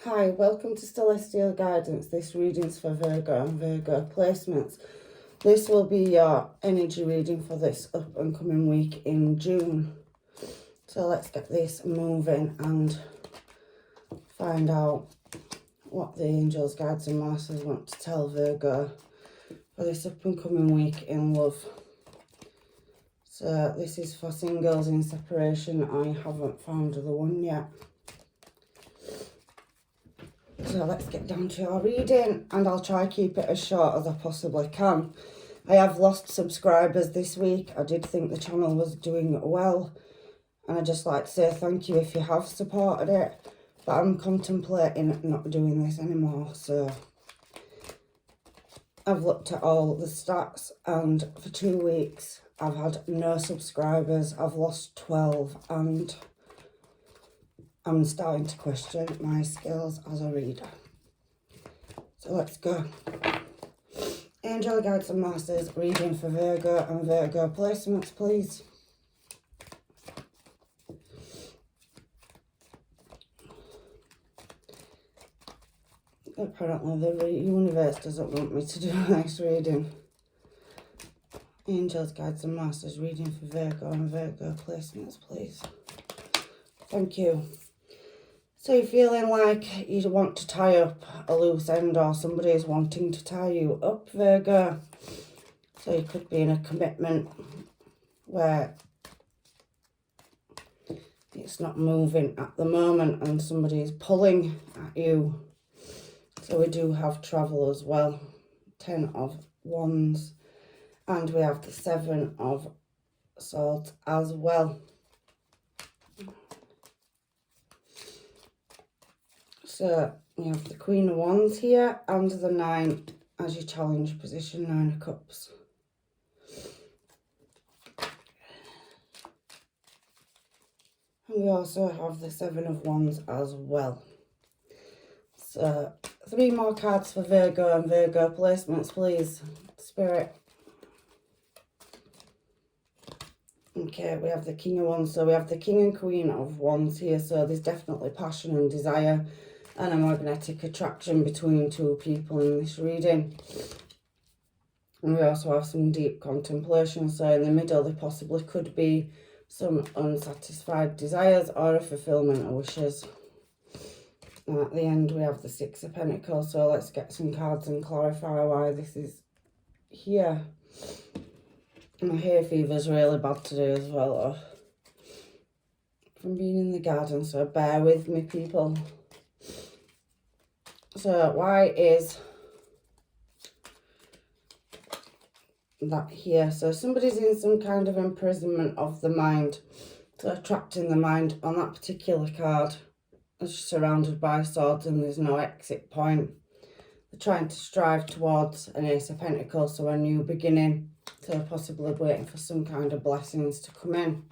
Hi, welcome to Celestial Guidance. This reading's for Virgo and Virgo placements. This will be your energy reading for this up and coming week in June. So let's get this moving and find out what the angels, guides and masters want to tell Virgo for this up and coming week in love. So this is for singles in separation. I haven't found the one yet. So let's get down to our reading, and I'll try keep it as short as I possibly can. I have lost subscribers this week. I did think the channel was doing well, and I'd just like to say thank you if you have supported it, but I'm contemplating not doing this anymore. So I've looked at all the stats, and for 2 weeks I've had no subscribers. I've lost 12, and I'm starting to question my skills as a reader. So let's go. Angel, guides and masters, reading for Virgo and Virgo placements, please. Apparently the universe doesn't want me to do this reading. Angels, guides and masters, reading for Virgo and Virgo placements, please. Thank you. So you're feeling like you want to tie up a loose end, or somebody is wanting to tie you up, Virgo. So you could be in a commitment where it's not moving at the moment and somebody is pulling at you. So we do have travel as well. 10 of Wands. And we have the 7 of Swords as well. So you have the Queen of Wands here and the 9 as your challenge position, 9 of Cups. And we also have the 7 of Wands as well. So 3 more cards for Virgo and Virgo placements, please, Spirit. Okay, we have the King of Wands. So we have the King and Queen of Wands here. So there's definitely passion and desire and a magnetic attraction between 2 people in this reading. And we also have some deep contemplation. So in the middle, there possibly could be some unsatisfied desires or a fulfillment of wishes. And at the end, we have the 6 of Pentacles. So let's get some cards and clarify why this is here. My hay fever is really bad today as well, from being in the garden, so bear with me, people. So why is that here? So somebody's in some kind of imprisonment of the mind, so trapped in the mind. On that particular card, it's surrounded by swords and there's no exit point. They're trying to strive towards an Ace of Pentacles, so a new beginning. So possibly waiting for some kind of blessings to come in.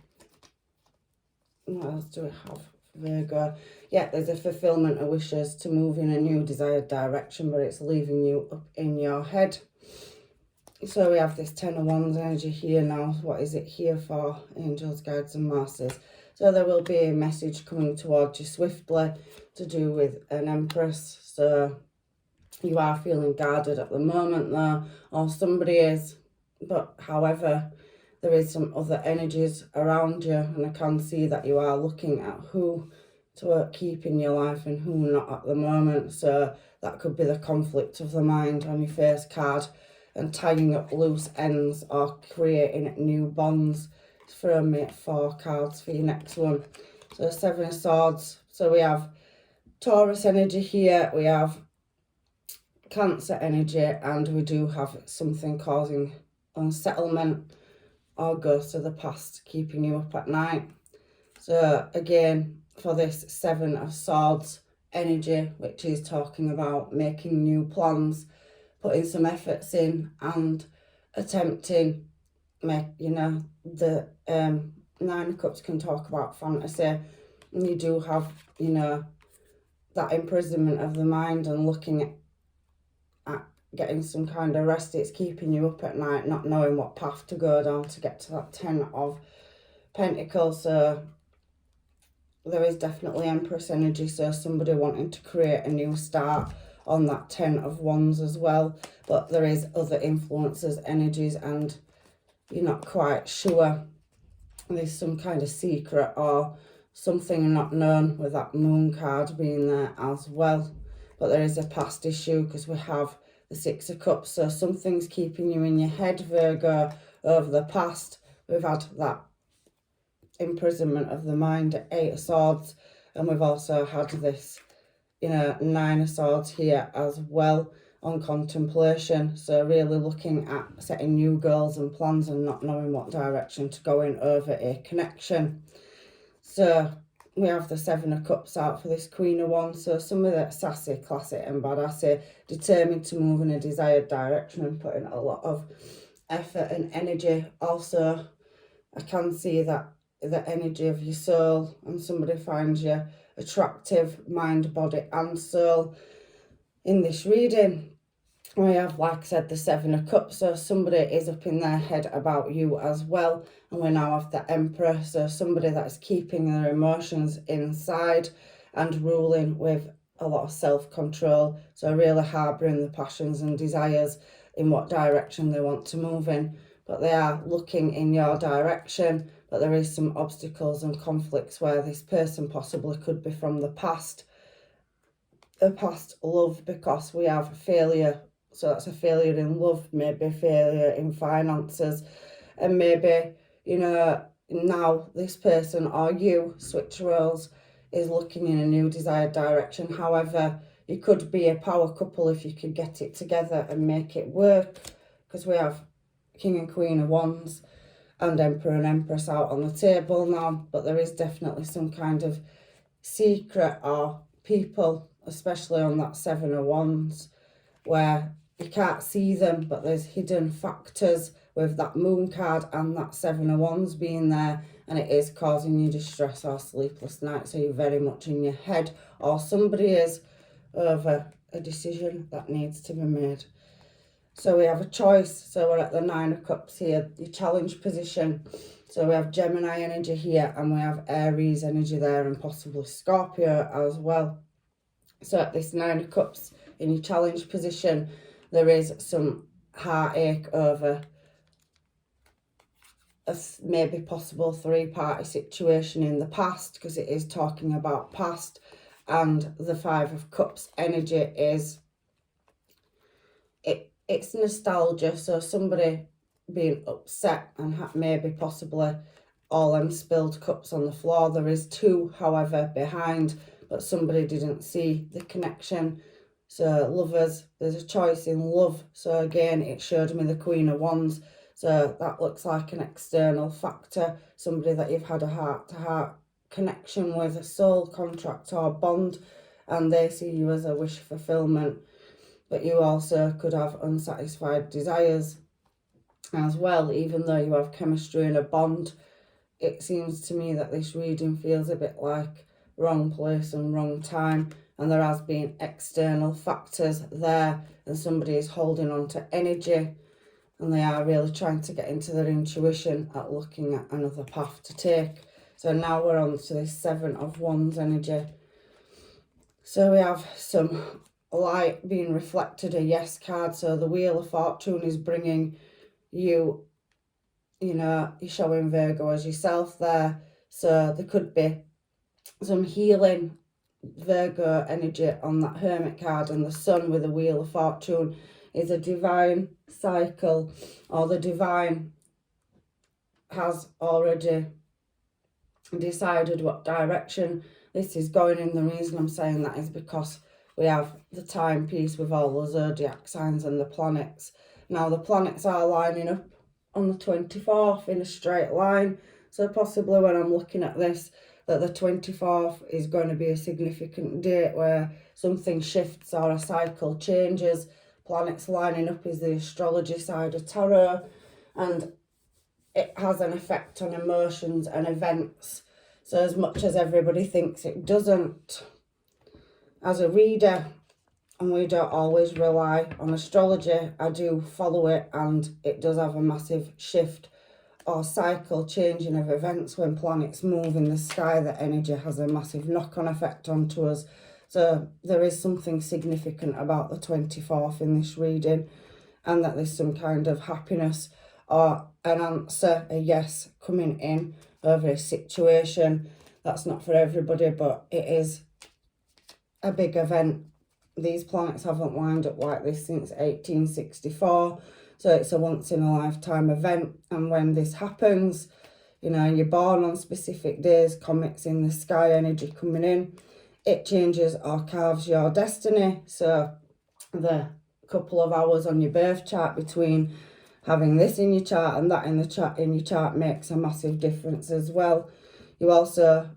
What else do we have for Virgo? Yeah, there's a fulfillment of wishes to move in a new desired direction, but it's leaving you up in your head. So we have this 10 of Wands energy here now. What is it here for? Angels, guides and masters. So there will be a message coming towards you swiftly to do with an Empress. So you are feeling guarded at the moment though, or somebody is. But however, there is some other energies around you, and I can see that you are looking at who to keep in your life and who not at the moment. So that could be the conflict of the mind on your first card, and tying up loose ends or creating new bonds. Throw me 4 cards for your next one. So 7 of Swords. So we have Taurus energy here, we have Cancer energy, and we do have something causing unsettlement or ghosts of the past keeping you up at night. So again, for this 7 of Swords energy, which is talking about making new plans, putting some efforts in and attempting, the 9 of Cups can talk about fantasy, and you do have, that imprisonment of the mind and looking at getting some kind of rest. It's keeping you up at night, not knowing what path to go down to get to that 10 of Pentacles. So there is definitely Empress energy, so somebody wanting to create a new start on that 10 of Wands as well. But there is other influences, energies, and you're not quite sure. There's some kind of secret or something not known with that Moon card being there as well. But there is a past issue because we have the Six of Cups. So something's keeping you in your head, Virgo, over the past. We've had that imprisonment of the mind at Eight of Swords, and we've also had this, you know, Nine of Swords here as well on contemplation. So really looking at setting new goals and plans and not knowing what direction to go in over a connection. So we have the Seven of Cups out for this Queen of Wands. So somebody that's sassy, classy and badassy, determined to move in a desired direction and putting a lot of effort and energy. Also, I can see that the energy of your soul, and somebody finds you attractive, mind, body and soul in this reading. We have, like I said, the Seven of Cups, so somebody is up in their head about you as well. And we now have the Emperor, so somebody that is keeping their emotions inside and ruling with a lot of self-control, so really harbouring the passions and desires in what direction they want to move in. But they are looking in your direction, but there is some obstacles and conflicts where this person possibly could be from the past love, because we have failure. So that's a failure in love, maybe failure in finances, and maybe, you know, now this person or you, switch roles, is looking in a new desired direction. However, you could be a power couple if you could get it together and make it work, because we have King and Queen of Wands and Emperor and Empress out on the table now. But there is definitely some kind of secret or people, especially on that Seven of Wands, where you can't see them, but there's hidden factors with that Moon card and that Seven of Wands being there, and it is causing you distress or sleepless nights. So you're very much in your head, or somebody is, over a decision that needs to be made. So we have a choice. So we're at the Nine of Cups here, your challenge position. So we have Gemini energy here, and we have Aries energy there, and possibly Scorpio as well. So at this Nine of Cups in your challenge position, there is some heartache over a maybe possible three-party situation in the past, because it is talking about past. And the Five of Cups energy is, it's nostalgia. So somebody being upset and maybe possibly all them spilled cups on the floor. There is two, however, behind, but somebody didn't see the connection. So lovers, there's a choice in love. So again, it showed me the Queen of Wands. So that looks like an external factor, somebody that you've had a heart-to-heart connection with, a soul contract or bond, and they see you as a wish fulfillment. But you also could have unsatisfied desires as well, even though you have chemistry and a bond. It seems to me that this reading feels a bit like wrong place and wrong time, and there has been external factors there, and somebody is holding on to energy, and they are really trying to get into their intuition at looking at another path to take. So now we're on to this Seven of Wands energy. So we have some light being reflected, a yes card. So the Wheel of Fortune is bringing you, you know, you're showing Virgo as yourself there. So there could be some healing Virgo energy on that Hermit card, and the Sun with the Wheel of Fortune is a divine cycle, or the divine has already decided what direction this is going in. The reason I'm saying that is because we have the timepiece with all the zodiac signs and the planets. Now the planets are lining up on the 24th in a straight line, so possibly when I'm looking at this, that the 24th is going to be a significant date where something shifts or a cycle changes. Planets lining up is the astrology side of tarot, and it has an effect on emotions and events. So as much as everybody thinks it doesn't, as a reader, and we don't always rely on astrology, I do follow it, and it does have a massive shift or cycle changing of events when planets move in the sky. That energy has a massive knock-on effect onto us. So there is something significant about the 24th in this reading, and that there's some kind of happiness or an answer, a yes, coming in over a situation. That's not for everybody, but it is a big event. These planets haven't lined up like this since 1864, so it's a once-in-a-lifetime event. And when this happens, you know, you're born on specific days, comets in the sky, energy coming in, it changes or carves your destiny. So the couple of hours on your birth chart between having this in your chart and that in your chart makes a massive difference as well. You also,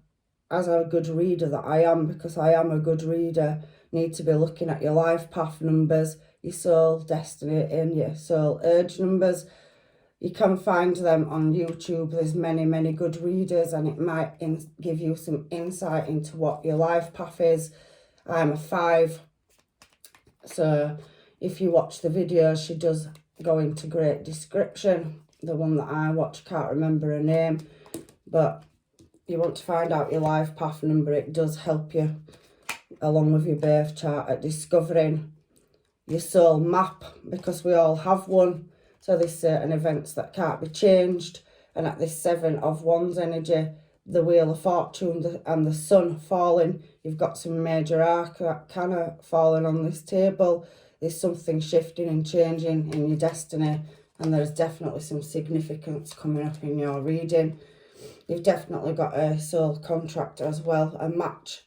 as a good reader that I am, because I am a good reader, need to be looking at your life path numbers, your soul destiny and your soul urge numbers. You can find them on YouTube. There's many good readers, and it might give you some insight into what your life path is. I'm a 5, so if you watch the video, she does go into great description. The one that I watch, can't remember her name, but you want to find out your life path number. It does help you, along with your birth chart, at discovering your soul map, because we all have one. So there's certain events that can't be changed. And at this 7 of Wands energy, the Wheel of Fortune and the Sun falling, you've got some major arcana falling on this table. There's something shifting and changing in your destiny, and there's definitely some significance coming up in your reading. You've definitely got a soul contract as well, a match.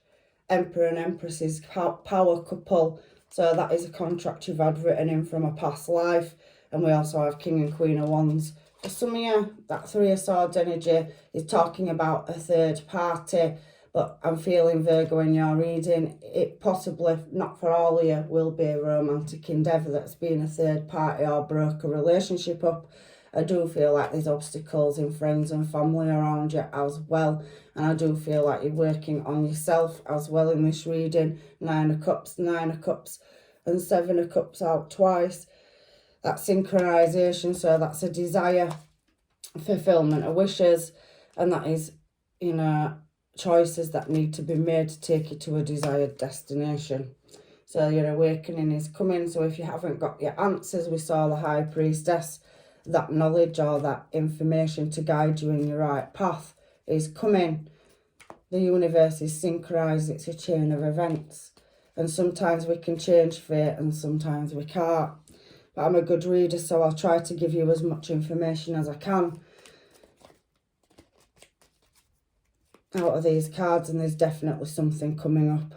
Emperor and Empress's power couple. So that is a contract you've had written in from a past life. And we also have King and Queen of Wands. For some of you, that 3 of Swords energy is talking about a third party. But I'm feeling, Virgo, in your reading, it possibly, not for all of you, will be a romantic endeavour that's been a third party or broke a relationship up. I do feel like there's obstacles in friends and family around you as well. And I do feel like you're working on yourself as well in this reading. 9 of Cups, and 7 of Cups out twice. That synchronization, so that's a desire, fulfillment of wishes. And that is, you know, choices that need to be made to take you to a desired destination. So your awakening is coming. So if you haven't got your answers, we saw the High Priestess, that knowledge or that information to guide you in your right path is coming. The universe is synchronized. It's a chain of events. And sometimes we can change fate and sometimes we can't. But I'm a good reader, so I'll try to give you as much information as I can out of these cards. And there's definitely something coming up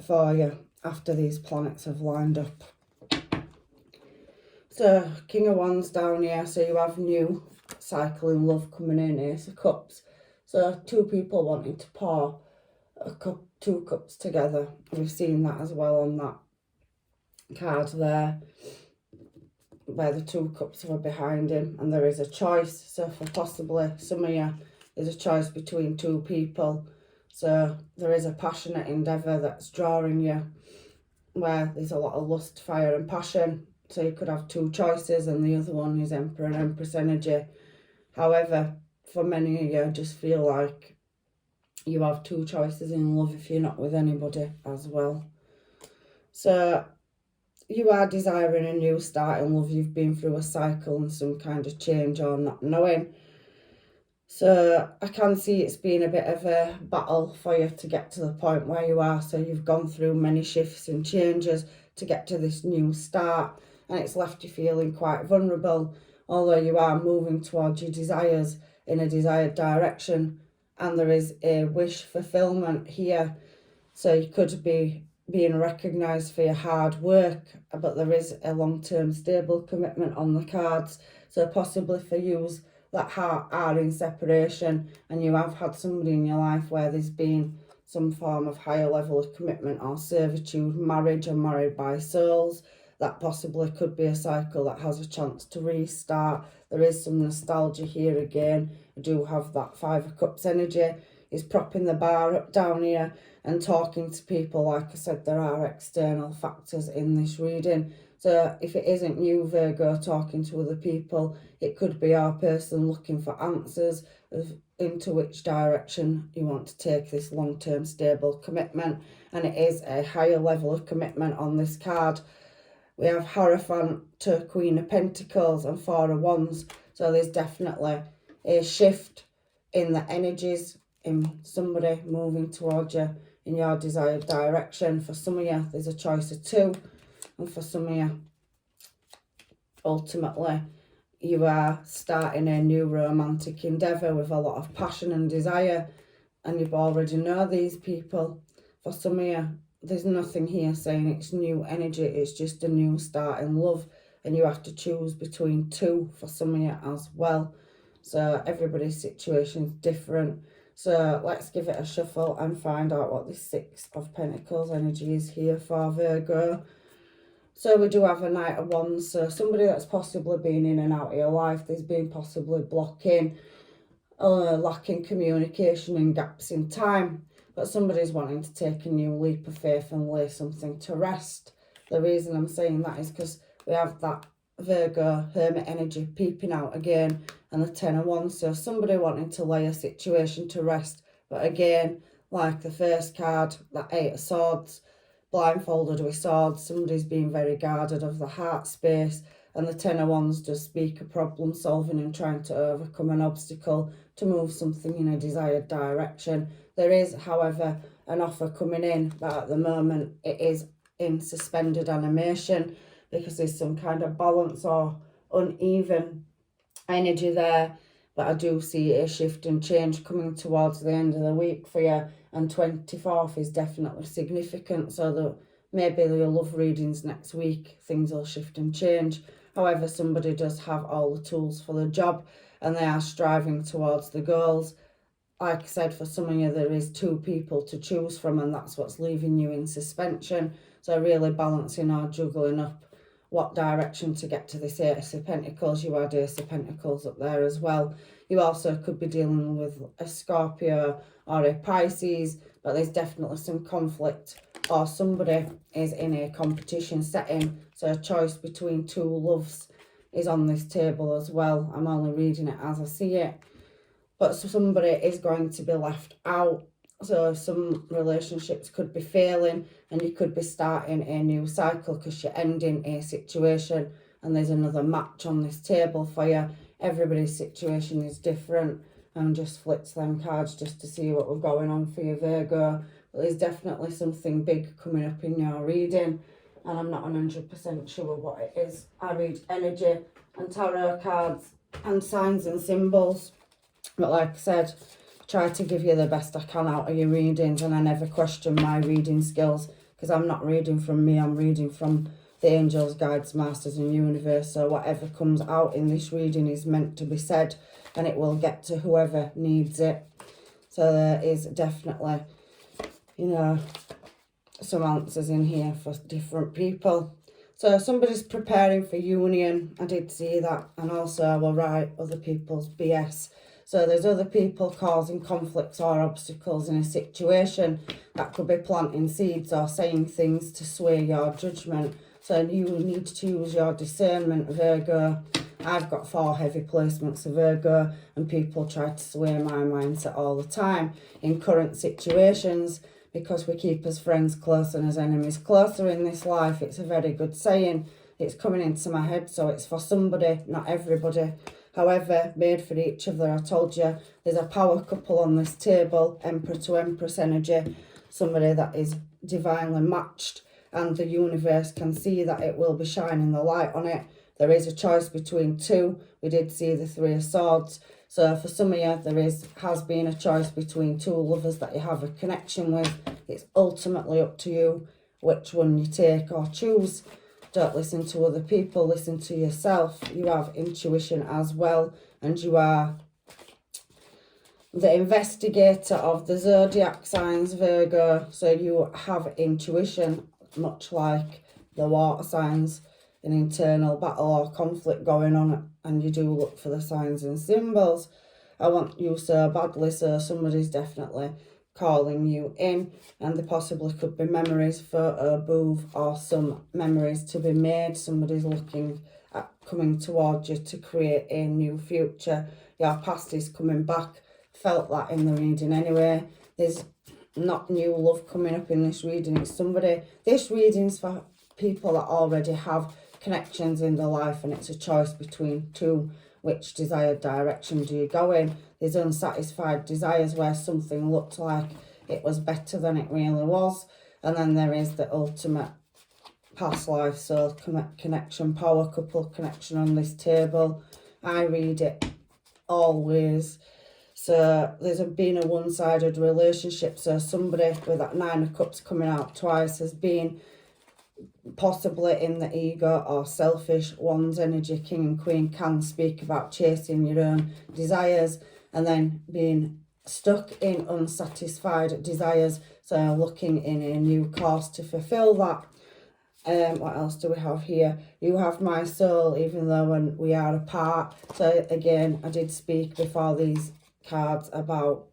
for you after these planets have lined up. So, King of Wands down here, so you have new cycling love coming in, Ace of Cups. So, 2 people wanting to pour 2 cups together. We've seen that as well on that card there, where the 2 cups were behind him. And there is a choice. So, for possibly some of you, there's a choice between 2 people. So, there is a passionate endeavour that's drawing you, where there's a lot of lust, fire and passion. So you could have 2 choices, and the other one is Emperor and Empress energy. However, for many of you, I just feel like you have 2 choices in love if you're not with anybody as well. So you are desiring a new start in love. You've been through a cycle and some kind of change or not knowing. So I can see it's been a bit of a battle for you to get to the point where you are. So you've gone through many shifts and changes to get to this new start. And it's left you feeling quite vulnerable, although you are moving towards your desires in a desired direction. And there is a wish fulfillment here. So you could be being recognised for your hard work, but there is a long-term stable commitment on the cards. So possibly for you that are in separation, and you have had somebody in your life where there's been some form of higher level of commitment or servitude, marriage or married by souls, that possibly could be a cycle that has a chance to restart. There is some nostalgia here again. I do have that 5 of Cups energy. is propping the bar up down here and talking to people. Like I said, there are external factors in this reading. So if it isn't you, Virgo, talking to other people, it could be our person looking for answers of into which direction you want to take this long-term stable commitment. And it is a higher level of commitment on this card. We have Hierophant to Queen of Pentacles and Four of Wands. So there's definitely a shift in the energies, in somebody moving towards you in your desired direction. For some of you, there's a choice of two. And for some of you, ultimately, you are starting a new romantic endeavour with a lot of passion and desire. And you already know these people. For some of you, there's nothing here saying it's new energy. It's just a new start in love. And you have to choose between two for some of you as well. So everybody's situation is different. So let's give it a shuffle and find out what the Six of Pentacles energy is here for Virgo. So we do have a Knight of Wands. So somebody that's possibly been in and out of your life, there's been possibly blocking, lacking communication and gaps in time. But somebody's wanting to take a new leap of faith and lay something to rest. The reason I'm saying that is because we have that Virgo Hermit energy peeping out again and the Ten of Wands. So somebody wanting to lay a situation to rest. But again, like the first card, that Eight of Swords, blindfolded with swords, somebody's being very guarded of the heart space. And the Ten of Wands does speak of problem solving and trying to overcome an obstacle to move something in a desired direction. There is, however, an offer coming in, but at the moment it is in suspended animation because there's some kind of balance or uneven energy there. But I do see a shift and change coming towards the end of the week for you. And 24th is definitely significant. So that maybe your love readings next week, things will shift and change. However, somebody does have all the tools for the job and they are striving towards the goals. Like I said, for some of you, there is two people to choose from and that's what's leaving you in suspension. So really balancing or juggling up what direction to get to this Ace of Pentacles. You had Ace of Pentacles up there as well. You also could be dealing with a Scorpio or a Pisces, but there's definitely some conflict or somebody is in a competition setting. So a choice between two loves is on this table as well. I'm only reading it as I see it. But somebody is going to be left out. So some relationships could be failing and you could be starting a new cycle because you're ending a situation and there's another match on this table for you. Everybody's situation is different. And just flips them cards just to see what we're going on for you, Virgo. But there's definitely something big coming up in your reading and I'm not 100% sure what it is. I read energy and tarot cards and signs and symbols. But like I said, try to give you the best I can out of your readings and I never question my reading skills because I'm not reading from me, I'm reading from the angels, guides, masters and universe. So whatever comes out in this reading is meant to be said and it will get to whoever needs it. So there is definitely, you know, some answers in here for different people. So somebody's preparing for union. I did see that. And also I will write other people's BS. So there's other people causing conflicts or obstacles in a situation. That could be planting seeds or saying things to sway your judgment. So you need to use your discernment, Virgo. I've got 4 heavy placements of Virgo and people try to sway my mindset all the time in current situations because we keep as friends close and as enemies closer in this life. It's a very good saying. It's coming into my head, so it's for somebody, not everybody. However, made for each other. I told you there's a power couple on this table, Emperor to Empress energy, somebody that is divinely matched and the universe can see that it will be shining the light on it. There is a choice between two. We did see the Three of Swords. So for some of you, has been a choice between two lovers that you have a connection with. It's ultimately up to you which one you take or choose. Don't listen to other people, listen to yourself. You have intuition as well, and you are the investigator of the zodiac signs, Virgo. So you have intuition, much like the water signs, an internal battle or conflict going on, and you do look for the signs and symbols. I want you so badly, so somebody's definitely calling you in, and there possibly could be memories, photo booth, or some memories to be made. Somebody's looking at coming towards you to create a new future. Your past is coming back. Felt that in the reading anyway. There's not new love coming up in this reading. It's somebody, this reading's for people that already have connections in their life, and it's a choice between two. Which desired direction do you go in? There's unsatisfied desires where something looked like it was better than it really was. And then there is the ultimate past life, soul connection, power couple connection on this table. I read it always. So there's been a one-sided relationship. So somebody with that Nine of Cups coming out twice has been possibly in the ego or selfish. One's energy, King and Queen, can speak about chasing your own desires and then being stuck in unsatisfied desires, so looking in a new course to fulfill that. What else do we have here? You have my soul, even though when we are apart. So again, I did speak before these cards about,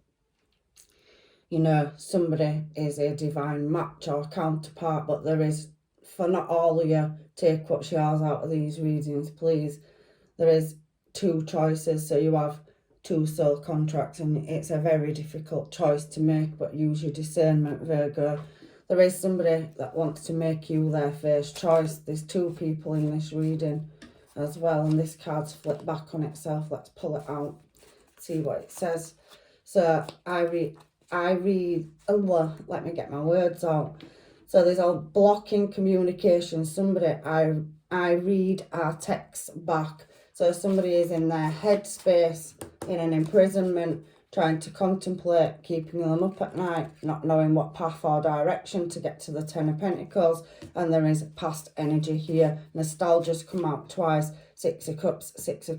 you know, somebody is a divine match or counterpart, but there is, for not all of you, take what's yours out of these readings, please. There is two choices, so you have two soul contracts, and it's a very difficult choice to make, but use your discernment, Virgo. There is somebody that wants to make you their first choice. There's two people in this reading as well, and this card's flipped back on itself. Let's pull it out, see what it says. So I read, oh, let me get my words out. So there's a blocking communication. Somebody, I read our texts back. So somebody is in their headspace, in an imprisonment, trying to contemplate, keeping them up at night, not knowing what path or direction to get to the Ten of Pentacles. And there is past energy here. Nostalgia's come out twice. Six of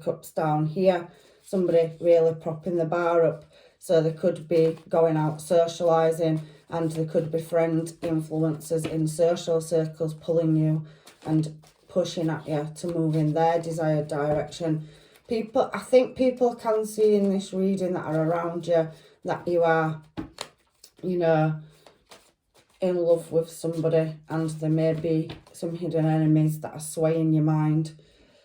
Cups down here. Somebody really propping the bar up. So they could be going out socialising, and there could be friend influencers in social circles pulling you and pushing at you to move in their desired direction. People, I think people can see in this reading that are around you that you are, you know, in love with somebody, and there may be some hidden enemies that are swaying your mind.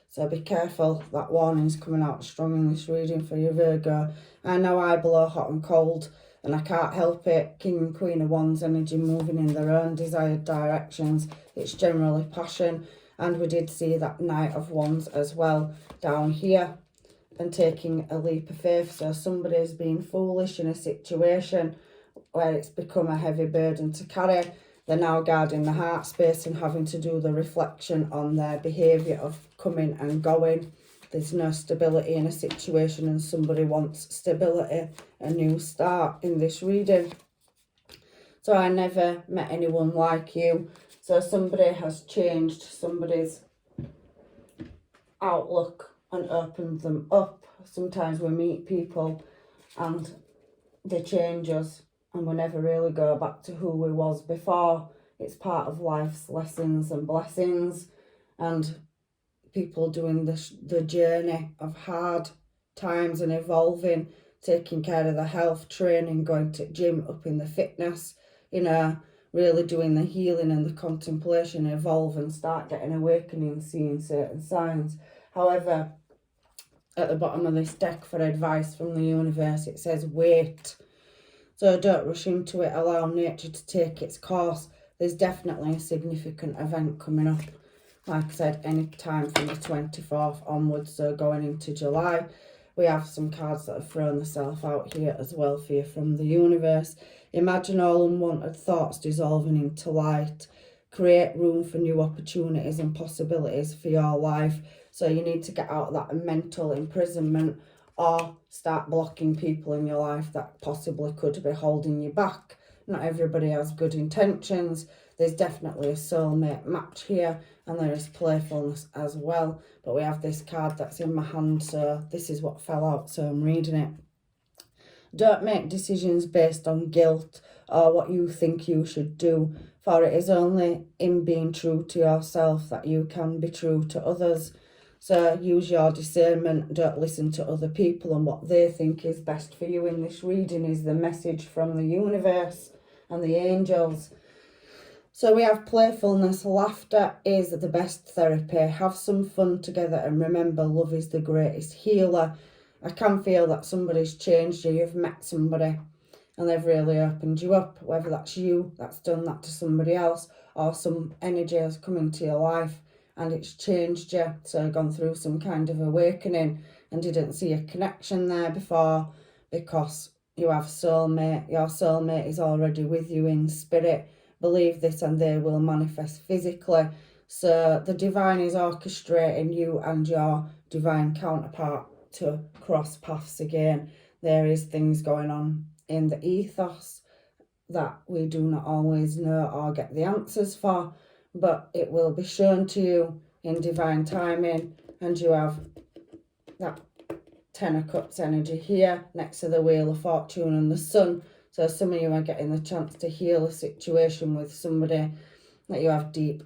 So be careful. That warning's coming out strong in this reading for you, Virgo. I know I blow hot and cold, and I can't help it. King and Queen of Wands energy moving in their own desired directions. It's generally passion. And we did see that Knight of Wands as well down here, and taking a leap of faith. So somebody's been foolish in a situation where it's become a heavy burden to carry. They're now guarding the heart space and having to do the reflection on their behaviour of coming and going. There's no stability in a situation, and somebody wants stability, a new start in this reading. So I never met anyone like you. So somebody has changed somebody's outlook and opened them up. Sometimes we meet people and they change us, and we never really go back to who we was before. It's part of life's lessons and blessings, and people doing the journey of hard times and evolving, taking care of their health, training, going to gym, up in the fitness, you know, really doing the healing and the contemplation, evolve and start getting awakening, seeing certain signs. However, at the bottom of this deck for advice from the universe, it says wait. So don't rush into it, allow nature to take its course. There's definitely a significant event coming up. Like I said, any time from the 24th onwards, so going into July. We have some cards that have thrown themselves out here as well for you from the universe. Imagine all unwanted thoughts dissolving into light. Create room for new opportunities and possibilities for your life. So you need to get out of that mental imprisonment, or start blocking people in your life that possibly could be holding you back. Not everybody has good intentions. There's definitely a soulmate match here, and there is playfulness as well. But we have this card that's in my hand, so this is what fell out, so I'm reading it. Don't make decisions based on guilt or what you think you should do, for it is only in being true to yourself that you can be true to others. So use your discernment. Don't listen to other people and what they think is best for you in this reading is the message from the universe and the angels. So we have playfulness. Laughter is the best therapy. Have some fun together and remember, love is the greatest healer. I can feel that somebody's changed you. You've met somebody and they've really opened you up. Whether that's you that's done that to somebody else or some energy has come into your life and it's changed you. So gone through some kind of awakening and didn't see a connection there before because you have soulmate. Your soulmate is already with you in spirit. Believe this and they will manifest physically. So the divine is orchestrating you and your divine counterpart to cross paths again. There is things going on in the ethos that we do not always know or get the answers for, but it will be shown to you in divine timing. And you have that Ten of Cups energy here next to the Wheel of Fortune and the Sun. So some of you are getting the chance to heal a situation with somebody that you have deep,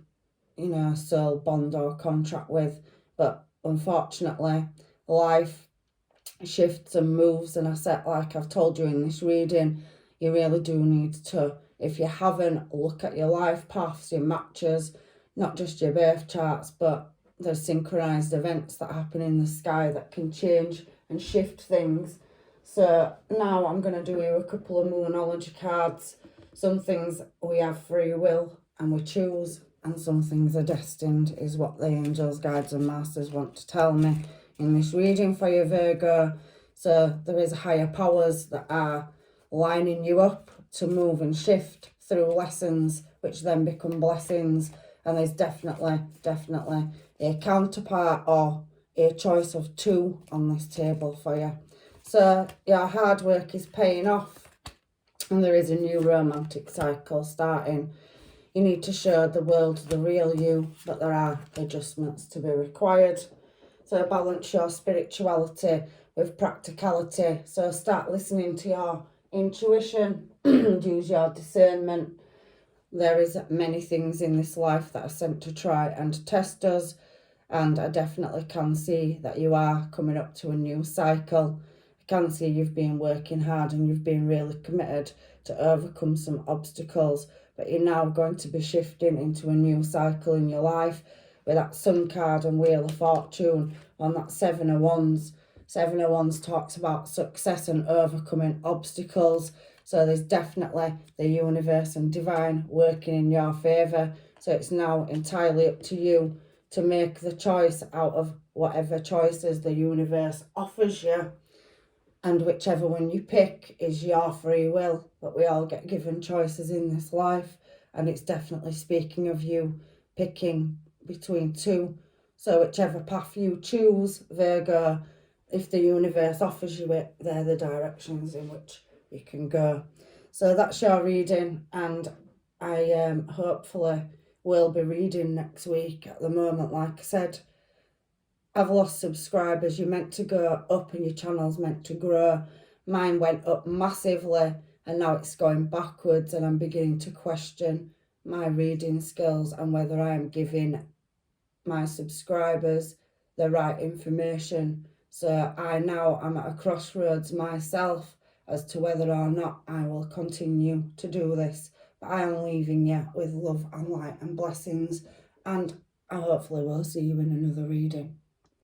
soul bond or contract with. But unfortunately, life shifts and moves. And I said, like I've told you in this reading, you really do need to, if you haven't, look at your life paths, your matches, not just your birth charts, but the synchronized events that happen in the sky that can change and shift things. So now I'm going to do you a couple of Moonology cards. Some things we have free will and we choose, and some things are destined, is what the angels, guides and masters want to tell me in this reading for you, Virgo. So there is higher powers that are lining you up to move and shift through lessons, which then become blessings. And there's definitely a counterpart or a choice of two on this table for you. So your hard work is paying off and there is a new romantic cycle starting. You need to show the world the real you, but there are adjustments to be required. So balance your spirituality with practicality. So start listening to your intuition, use your discernment. There is many things in this life that are sent to try and test us, and I definitely can see that you are coming up to a new cycle. I can see you've been working hard and you've been really committed to overcome some obstacles, but you're now going to be shifting into a new cycle in your life with that Sun card and Wheel of Fortune on that Seven of Wands. Seven of Wands talks about success and overcoming obstacles. So there's definitely the universe and divine working in your favour. So it's now entirely up to you to make the choice out of whatever choices the universe offers you. And whichever one you pick is your free will. But we all get given choices in this life. And it's definitely speaking of you picking between two. So whichever path you choose, Virgo, if the universe offers you it, they're the directions in which you can go. So that's your reading, and I hopefully will be reading next week. At the moment, like I said, I've lost subscribers. You're meant to go up and your channel's meant to grow. Mine went up massively and now it's going backwards, and I'm beginning to question my reading skills and whether I am giving my subscribers the right information. So I now am at a crossroads myself as to whether or not I will continue to do this. But I am leaving you with love and light and blessings, and I hopefully will see you in another reading.